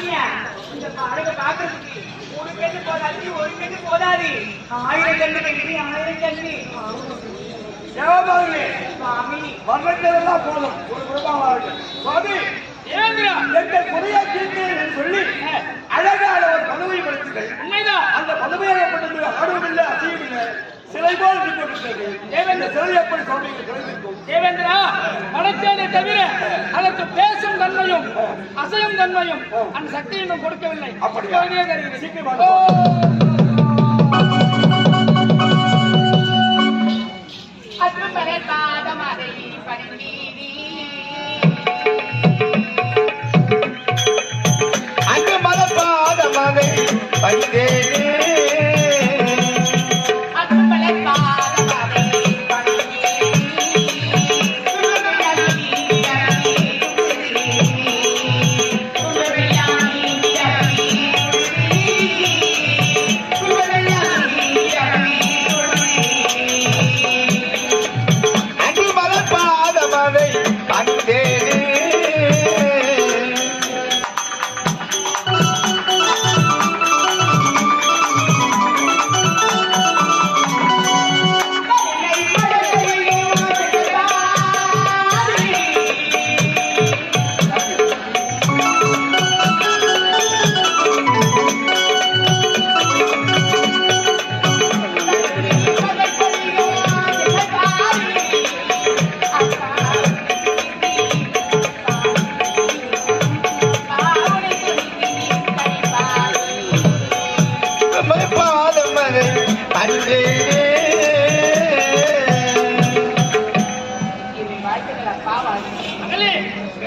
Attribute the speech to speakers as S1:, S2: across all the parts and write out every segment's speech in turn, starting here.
S1: இந்த அழகை பாக்குறதுக்கு ஒரு கண்ணு போதாது, ஒரு கண்ணு போதாது, 1000 கண்ணு கட்டி 1000 கண்ணு. சுவாமி
S2: வர்றதெல்லாம் போதும், ஒரு குடும்பமாக சுவாமி எங்கள் குறையா தீர்க்கிறேன் சொல்லி அழகான ஒரு பதவி படுத்துங்கள்.
S3: உண்மைதான்.
S2: அந்த பதவியாகப்பட்டது ஆடவில்லை, அசையவில்லை, சிலை போல் இருக்கின்றது. இந்த சிலை எப்படி சுவாமிக்கு கிடைத்திருக்கும்?
S3: தேவேந்திரா, படைத்தேனை தவிர அதற்கு பேசும் தன்மையும் அசையும் தன்மையும் அந்த சக்தியும் கொடுக்கவில்லை.
S2: அப்படியா?
S3: சீக்கிரம்
S2: அங்கு மதப்பாதமதை பணிந்தேனே,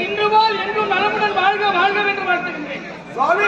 S3: இன்று போல் என்றும் நலமுடன் வாழ்க வாழ்க என்று வாழ்த்துகின்றேன்.
S2: சுவாமி